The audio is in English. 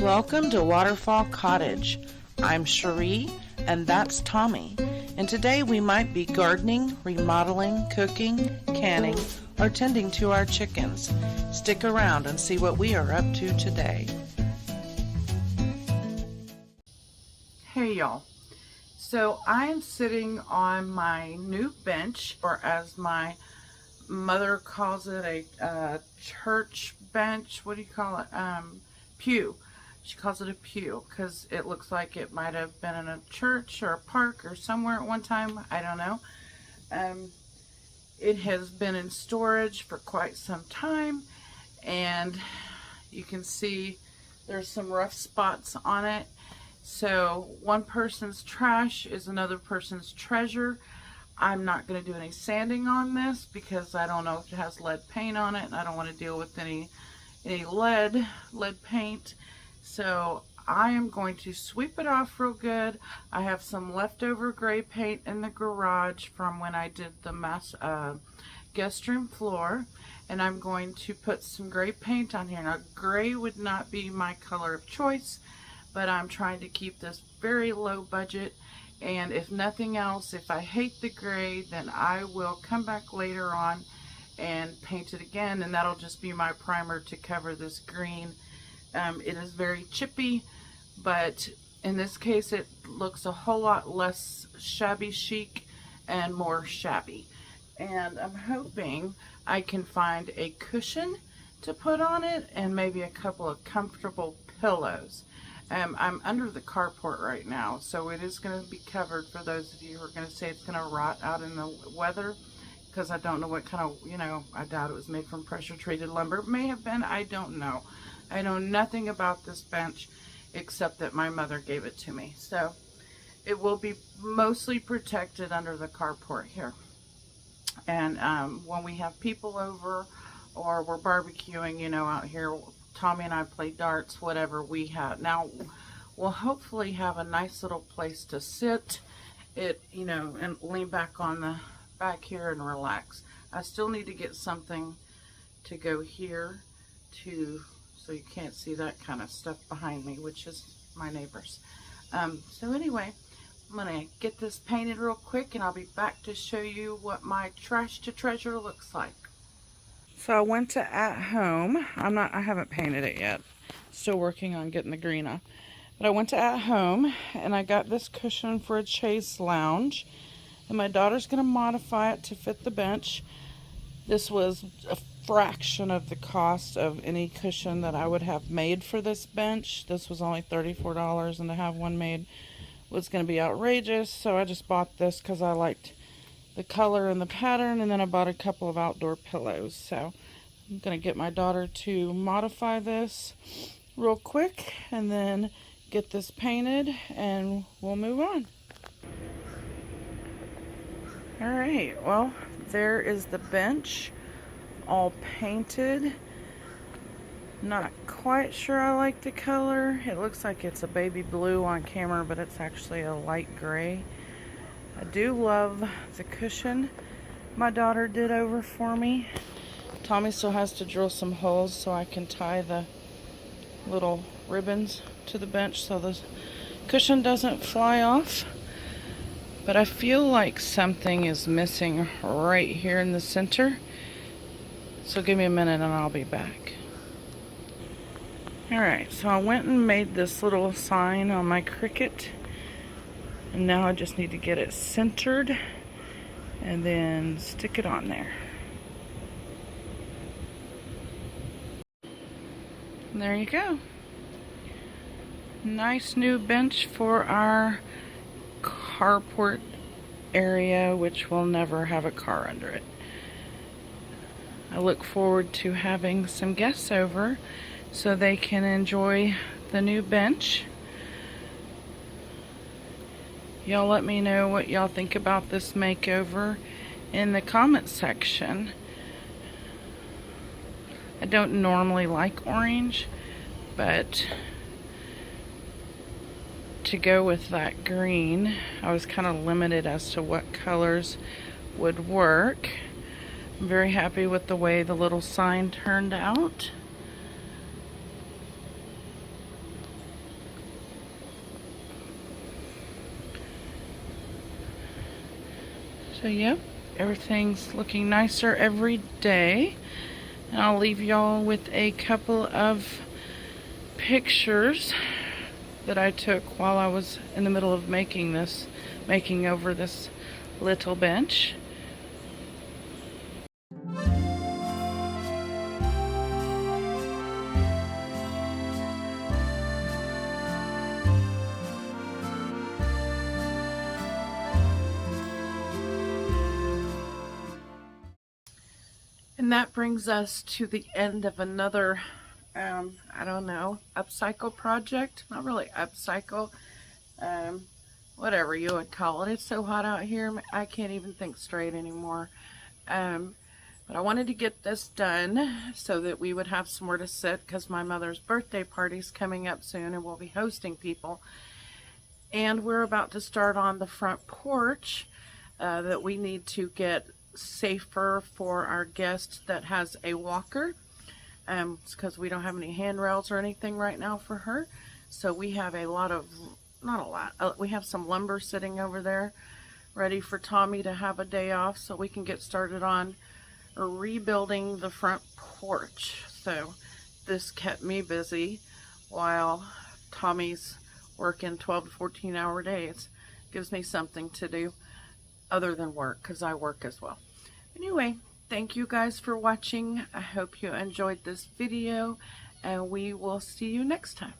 Welcome to Waterfall Cottage. I'm Cherie, and that's Tommy. And today we might be gardening, remodeling, cooking, canning, or tending to our chickens. Stick around and see what we are up to today. Hey y'all. So I'm sitting on my new bench, or as my mother calls it, a church bench. What do you call it? Pew. She calls it a pew because it looks like it might have been in a church or a park or somewhere at one time. I don't know. It has been in storage for quite some time, and you can see there's some rough spots on it. So one person's trash is another person's treasure. I'm not going to do any sanding on this because I don't know if it has lead paint on it, and I don't want to deal with any lead paint. So I am going to sweep it off real good. I have some leftover gray paint in the garage from when I did the guest room floor, and I'm going to put some gray paint on here. Now, gray would not be my color of choice, but I'm trying to keep this very low budget, and if nothing else, if I hate the gray, then I will come back later on and paint it again, and that'll just be my primer to cover this green. It is very chippy, but in this case it looks a whole lot less shabby chic and more shabby. And I'm hoping I can find a cushion to put on it and maybe a couple of comfortable pillows. I'm under the carport right now, so it is going to be covered for those of you who are going to say it's going to rot out in the weather, because I don't know what kind of, I doubt it was made from pressure treated lumber. It may have been, I don't know. I know nothing about this bench except that my mother gave it to me. So it will be mostly protected under the carport here. And when we have people over or we're barbecuing, out here, Tommy and I play darts, whatever we have. Now, we'll hopefully have a nice little place to sit, and lean back on the back here and relax. I still need to get something to go here so you can't see that kind of stuff behind me, which is my neighbors. So anyway, I'm gonna get this painted real quick, and I'll be back to show you what my trash to treasure looks like. So I went to At Home. I haven't painted it yet. Still working on getting the green off. But I went to At Home, and I got this cushion for a chaise lounge. And my daughter's going to modify it to fit the bench. This was a fraction of the cost of any cushion that I would have made for this bench. This was only $34, and to have one made was going to be outrageous. So I just bought this because I liked the color and the pattern, and then I bought a couple of outdoor pillows. So I'm going to get my daughter to modify this real quick and then get this painted, and we'll move on. Alright, well, there is the bench all painted. Not quite sure I like the color. It looks like it's a baby blue on camera, but it's actually a light gray. I do love the cushion my daughter did over for me. Tommy still has to drill some holes so I can tie the little ribbons to the bench so the cushion doesn't fly off. But I feel like something is missing right here in the center. So give me a minute and I'll be back. Alright, so I went and made this little sign on my Cricut. And now I just need to get it centered and then stick it on there. And there you go. Nice new bench for our carport area, which will never have a car under it. I look forward to having some guests over so they can enjoy the new bench. Y'all let me know what y'all think about this makeover in the comment section. I don't normally like orange, but to go with that green, I was kind of limited as to what colors would work. I'm very happy with the way the little sign turned out. So yep, everything's looking nicer every day. And I'll leave y'all with a couple of pictures that I took while I was in the middle of making over this little bench. And that brings us to the end of another, I don't know, upcycle project. Not really upcycle, whatever you would call it. It's so hot out here, I can't even think straight anymore. But I wanted to get this done so that we would have somewhere to sit, because my mother's birthday party's coming up soon and we'll be hosting people. And we're about to start on the front porch that we need to get safer for our guest that has a walker. It's because we don't have any handrails or anything right now for her. So we have a lot of, not a lot, we have some lumber sitting over there ready for Tommy to have a day off so we can get started on rebuilding the front porch. So this kept me busy while Tommy's working 12 to 14 hour days. Gives me something to do other than work, because I work as well. Anyway, thank you guys for watching. I hope you enjoyed this video, and we will see you next time.